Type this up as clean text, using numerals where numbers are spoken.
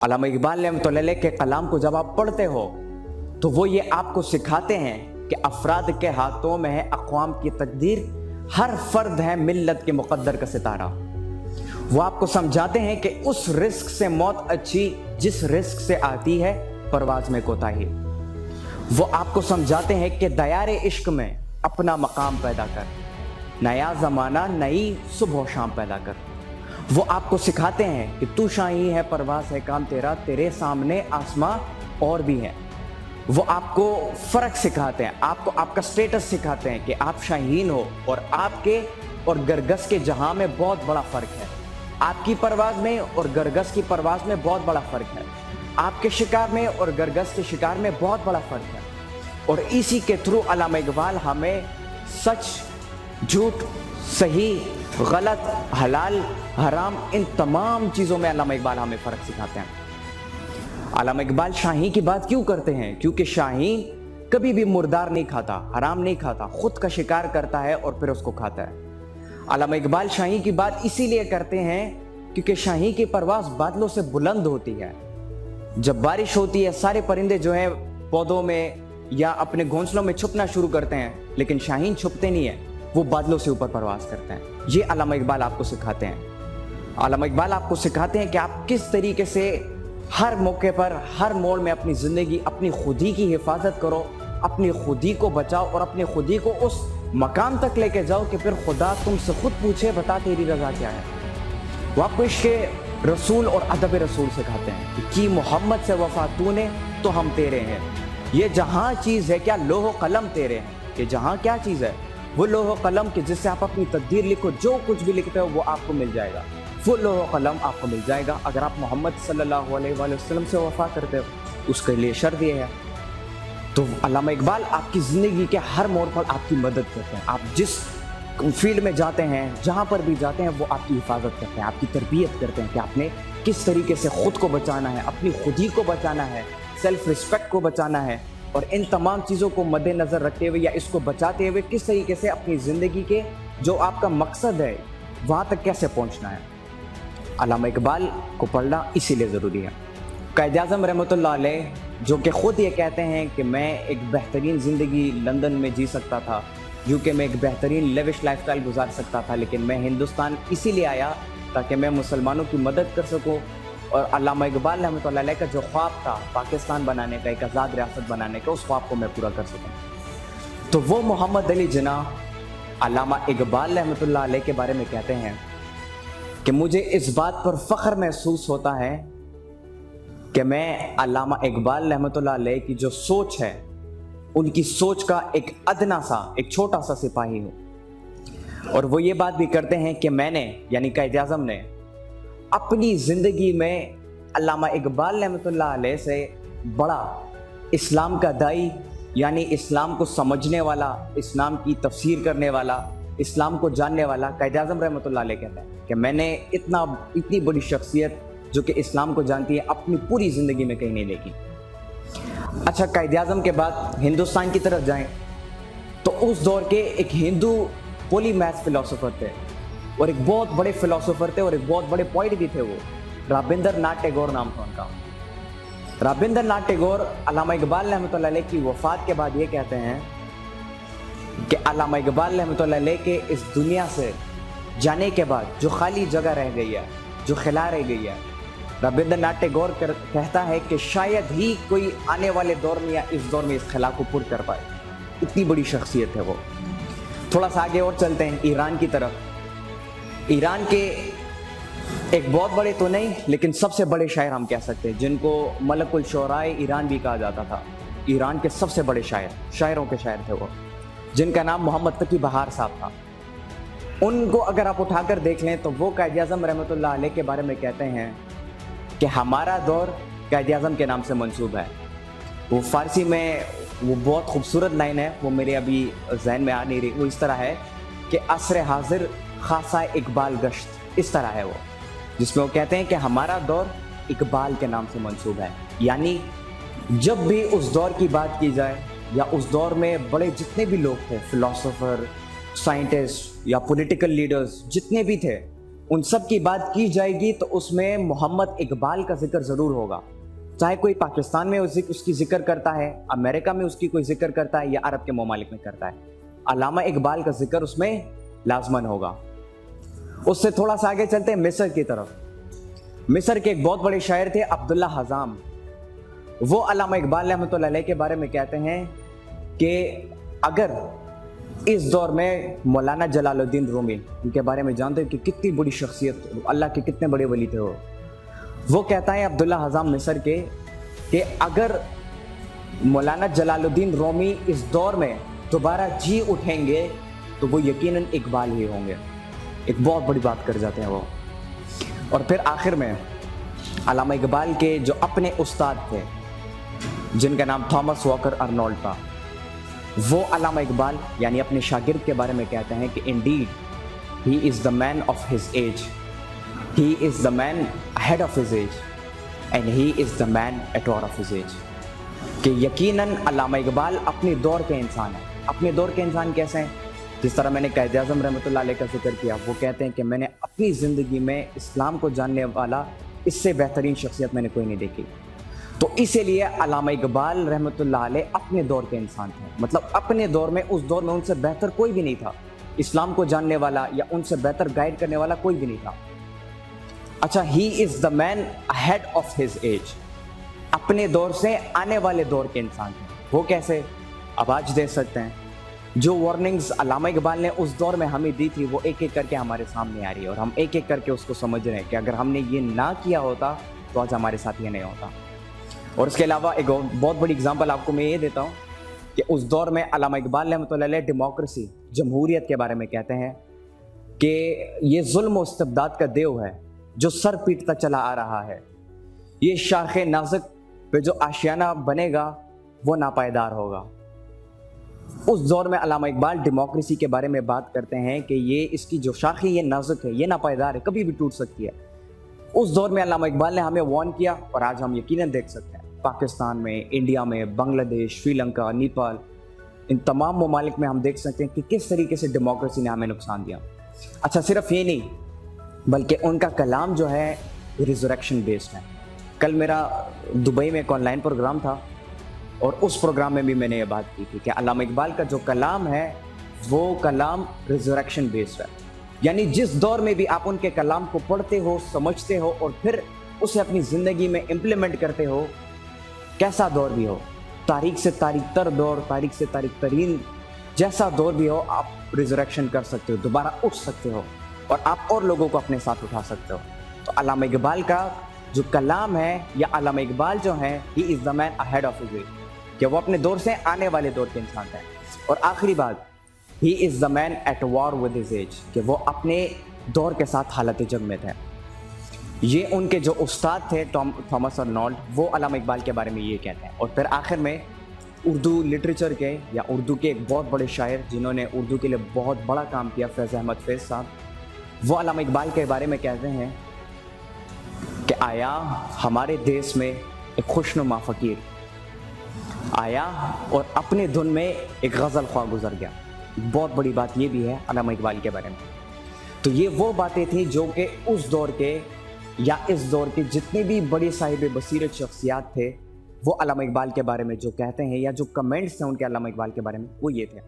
अल्लामा इकबाल रहमतुल्लाह के कलाम को जब आप पढ़ते हो तो वो ये आपको सिखाते हैं कि अफराद के हाथों में है अक़वाम की तकदीर, हर फर्द है मिल्लत के मुक़द्दर का सितारा। वो आपको समझाते हैं कि उस रिस्क से मौत अच्छी जिस रिस्क से आती है परवाज में कोताही। वो आपको समझाते हैं कि दयारे इश्क में अपना मकाम पैदा कर, नया ज़माना नई सुबह शाम पैदा कर। वो आपको सिखाते हैं कि तू शाही है, परवाज़ है काम तेरा, तेरे सामने आसमां और भी है। वो आपको फ़र्क सिखाते हैं, आपको आपका स्टेटस सिखाते हैं कि आप शाहीन हो और आपके और गरगस के जहां में बहुत बड़ा फ़र्क है। आपकी परवाज़ में और गरगस की परवाज़ में बहुत बड़ा फ़र्क है। आपके शिकार में और गरगस के शिकार में बहुत बड़ा फ़र्क है। और इसी के थ्रू अल्लामा इकबाल हमें सच, झूठ, सही, गलत, हलाल, हराम, इन तमाम चीज़ों में अल्लामा इकबाल हमें फ़र्क सिखाते हैं। अल्लामा इकबाल शाहीन की बात क्यों करते हैं? क्योंकि शाहीन कभी भी मुर्दार नहीं खाता, हराम नहीं खाता, खुद का शिकार करता है और फिर उसको खाता है। अल्लामा इकबाल शाहीन की बात इसीलिए करते हैं क्योंकि शाहीन की परवाज़ बादलों से बुलंद होती है। जब बारिश होती है सारे परिंदे जो हैं पौधों में या अपने घोंसलों में छुपना शुरू करते हैं, लेकिन शाहीन छुपते नहीं है, वो बादलों से ऊपर परवाज़ करते हैं। ये अल्लामा इकबाल आपको सिखाते हैं। अल्लामा इकबाल आपको सिखाते हैं कि आप किस तरीके से हर मौके पर, हर मोड़ में अपनी ज़िंदगी, अपनी खुदी की हिफाजत करो, अपनी खुदी को बचाओ और अपनी खुदी को उस मकाम तक लेके जाओ कि फिर खुदा तुमसे खुद पूछे बता तेरी रज़ा क्या है। वो आपको इश्क़ रसूल और अदब रसूल सिखाते हैं कि मोहम्मद से वफ़ा तूने तो हम तेरे हैं। ये जहाँ चीज़ है क्या लोह कलम तेरे हैं। ये जहाँ क्या चीज़ है वो लोह कलम के जिससे आप अपनी तकदीर लिखो, जो कुछ भी लिखते हो वो आपको मिल जाएगा। वो लोह कलम आपको मिल जाएगा अगर आप मोहम्मद सल्लल्लाहु अलैहि वसल्लम से वफ़ा करते हो। उसके लिए शर्त ये है। तो अल्लामा इकबाल आपकी ज़िंदगी के हर मोड़ पर आपकी मदद करते हैं। आप जिस फील्ड में जाते हैं, जहाँ पर भी जाते हैं, वो आपकी हिफाजत करते हैं, आपकी तरबियत करते हैं कि आपने किस तरीके से ख़ुद को बचाना है, अपनी खुदी को बचाना है, सेल्फ रिस्पेक्ट को बचाना है। और इन तमाम चीज़ों को मद्देनज़र रखते हुए या इसको बचाते हुए किस तरीके से अपनी ज़िंदगी के जो आपका मकसद है वहाँ तक कैसे पहुँचना है। अल्लामा इकबाल को पढ़ना इसीलिए ज़रूरी है। क़ायद-ए-आज़म रहमतुल्लाह अलैह जो कि ख़ुद ये कहते हैं कि मैं एक बेहतरीन ज़िंदगी लंदन में जी सकता था, यूके में एक बेहतरीन लेविश लाइफस्टाइल गुजार सकता था, लेकिन मैं हिंदुस्तान इसीलिए आया ताकि मैं मुसलमानों की मदद कर सकूं। और अल्लामा इकबाल रहमतुल्लाह अलैह का जो ख्वाब था पाकिस्तान बनाने का, एक आज़ाद रियासत बनाने का, उस ख्वाब को मैं पूरा कर सकूं। तो वो मोहम्मद अली जनाब अल्लामा इकबाल रहमतुल्लाह अलैह के बारे में कहते हैं कि मुझे इस बात पर फ़ख्र महसूस होता है कि मैं अल्लामा इकबाल रहमतुल्लाह अलैह की जो सोच है, उनकी सोच का एक अदना सा, एक छोटा सा सिपाही हूँ। और वो ये बात भी करते हैं कि मैंने यानी क़ायद-ए-आज़म ने अपनी ज़िंदगी में अल्लामा इकबाल रहमतुल्लाह अलैह से बड़ा इस्लाम का दाई यानी इस्लाम को समझने वाला, इस्लाम की तफसीर करने वाला, इस्लाम को जानने वाला क़ायद-ए-आज़म रहमतुल्लाह अलैह कहते हैं कि मैंने इतनी बड़ी शख्सियत जो कि इस्लाम को जानती है अपनी पूरी ज़िंदगी में कहीं नहीं देखी। अच्छा, क़ायद-ए-आज़म के बाद हिंदुस्तान की तरफ जाएं तो उस दौर के एक हिंदू पॉलीमैथ फ़िलासफ़र थे और एक बहुत बड़े फ़िलासफ़र थे और एक बहुत बड़े पोइट भी थे। वो रविंद्रनाथ टैगोर नाम था उनका। रविंद्रनाथ टैगोर अल्लामा इकबाल रहमतुल्लाह अलैह की वफ़ात के बाद ये कहते हैं कि अल्लामा इकबाल रहमतुल्लाह अलैह के इस दुनिया से जाने के बाद जो खाली जगह रह गई है, जो खिला रह गई है, रविंद्रनाथ टैगोर कहता है कि शायद ही कोई आने वाले दौर में या इस दौर में इस खिला को पुर कर पाए। इतनी बड़ी शख्सियत है वो। थोड़ा सा आगे और चलते हैं ईरान की तरफ। ईरान के एक बहुत बड़े तो नहीं लेकिन सबसे बड़े शायर हम कह सकते हैं, जिनको मलकुल शोराए ईरान भी कहा जाता था। ईरान के सबसे बड़े शायरों के शायर थे वो, जिनका नाम मोहम्मद तकी बहार साहब था। उनको अगर आप उठाकर देख लें तो वो क़ायद-ए-आज़म रहमतुल्लाह अलैह के बारे में कहते हैं कि हमारा दौर क़ायद-ए-आज़म के नाम से मंसूब है। वो फ़ारसी में वो बहुत खूबसूरत लाइन है, वो मेरे अभी जहन में आ नहीं रही। वो इस तरह है कि असर हाजिर खासा इकबाल गश्त, इस तरह है वो, जिसमें वो कहते हैं कि हमारा दौर इकबाल के नाम से मंसूब है। यानी जब भी उस दौर की बात की जाए या उस दौर में बड़े जितने भी लोग थे, फ़िलासफ़र, साइंटिस्ट या पॉलिटिकल लीडर्स जितने भी थे, उन सब की बात की जाएगी तो उसमें मोहम्मद इकबाल का जिक्र ज़रूर होगा, चाहे कोई पाकिस्तान में उसकी जिक्र करता है, अमेरिका में उसकी कोई जिक्र करता है या अरब के ममालिक में करता है, अल्लामा इकबाल का जिक्र उसमें लाजमन होगा। उससे थोड़ा सा आगे चलते हैं मिस्र की तरफ। मिस्र के एक बहुत बड़े शायर थे अब्दुल्ला हज़ाम। वो अल्लामा इकबाल रहमतुल्लाह अलैह के बारे में कहते हैं कि अगर इस दौर में मौलाना जलालुद्दीन रूमी, उनके बारे में जानते हैं कि कितनी बड़ी शख्सियत, अल्लाह के कितने बड़े वली थे वो कहता है अब्दुल्ला हज़ाम मिस्र के कि अगर मौलाना जलालुद्दीन रूमी इस दौर में दोबारा जी उठेंगे तो वो यकीनन इकबाल ही होंगे। एक बहुत बड़ी बात कर जाते हैं वो। और फिर आखिर में अल्लामा इकबाल के जो अपने उस्ताद थे जिनका नाम थॉमस वॉकर अर्नोल्ड था, वो अल्लामा इकबाल यानी अपने शागिर्द के बारे में कहते हैं कि Indeed he is the man of his age, he is the man ahead of his age and he is the man at war of his age. कि यकीनन अल्लामा इकबाल अपने दौर के इंसान हैं। अपने दौर के इंसान कैसे हैं? जिस तरह मैंने कायद आज़म रहमतुल्लाह अलैह का जिक्र किया, वो कहते हैं कि मैंने अपनी ज़िंदगी में इस्लाम को जानने वाला इससे बेहतरीन शख्सियत मैंने कोई नहीं देखी। तो इसीलिए अल्लामा इकबाल रहमतुल्लाह अलैह अपने दौर के इंसान थे। मतलब अपने दौर में, उस दौर में उनसे बेहतर कोई भी नहीं था, इस्लाम को जानने वाला या उनसे बेहतर गाइड करने वाला कोई भी नहीं था। अच्छा, he is the man ahead of his age, अपने दौर से आने वाले दौर के इंसान थे। वो कैसे? अब आज देख सकते हैं जो वार्निंग्स अल्लामा इकबाल ने उस दौर में हमें दी थी वो एक एक करके हमारे सामने आ रही है और हम एक एक करके उसको समझ रहे हैं कि अगर हमने ये ना किया होता तो आज हमारे साथ ये नहीं होता। और इसके अलावा एक बहुत बड़ी एग्जांपल आपको मैं ये देता हूँ कि उस दौर में अल्लामा इकबाल रहमतुल्लाह अलैह डेमोक्रेसी, जमहूरियत के बारे में कहते हैं कि ये जुल्म और इस्तिबदाद का देव है जो सर पीटता चला आ रहा है। ये शाख नाजुक पे जो आशियाना बनेगा वो नापायदार होगा। उस दौर में अल्लामा इकबाल डेमोक्रेसी के बारे में बात करते हैं कि ये इसकी जो शाख है ये नाजुक है, ये नापायदार है, कभी भी टूट सकती है। उस दौर में अल्लामा इकबाल ने हमें वार्न किया और आज हम यकीनन देख सकते हैं पाकिस्तान में, इंडिया में, बांग्लादेश, श्रीलंका, नेपाल, इन तमाम ममालिक में हम देख सकते हैं कि किस तरीके से डेमोक्रेसी ने हमें नुकसान दिया। अच्छा, सिर्फ ये नहीं बल्कि उनका कलाम जो है रिजरेक्शन बेस्ड है। कल मेरा दुबई में एक ऑनलाइन प्रोग्राम था और उस प्रोग्राम में भी मैंने ये बात की थी कि अल्लामा इकबाल का जो कलाम है वो कलाम रिजरेक्शन बेस्ड है। यानी जिस दौर में भी आप उनके कलाम को पढ़ते हो, समझते हो और फिर उसे अपनी ज़िंदगी में इम्प्लीमेंट करते हो, कैसा दौर भी हो, तारीख से तारीख तर दौर, तारीख से तारीख तरीन जैसा दौर भी हो, आप रिजरेक्शन कर सकते हो, दोबारा उठ सकते हो और आप और लोगों को अपने साथ उठा सकते हो। तो अल्लामा इकबाल का जो कलाम है या अल्लामा इकबाल जो हैं, he is the man ahead of his age, कि वो अपने दौर से आने वाले दौर के इंसान हैं। और आखिरी बात, he is the man at war with his age, कि वो अपने दौर के साथ हालत जंग में थे। ये उनके जो उस्ताद थे थॉमस अर्नोल्ड, वो अल्लामा इकबाल के बारे में ये कहते हैं। और फिर आखिर में उर्दू लिटरेचर के या उर्दू के एक बहुत बड़े शायर जिन्होंने उर्दू के लिए बहुत बड़ा काम किया, फैज़ अहमद फैज़ साहब, वो अल्लामा इकबाल के बारे में कहते हैं कि आया हमारे देश में एक खुशनुमा फ़कीर आया और अपने धुन में एक गज़ल ख्वाह गुजर गया। बहुत बड़ी बात ये भी है अल्लामा इकबाल के बारे में। तो ये वो बातें थी जो कि उस दौर के या इस दौर के जितने भी बड़े साहिब बसीरत शख्सियात थे वो अल्लामा इकबाल के बारे में जो कहते हैं या जो कमेंट्स थे उनके अल्लामा इकबाल के बारे में वो ये थे।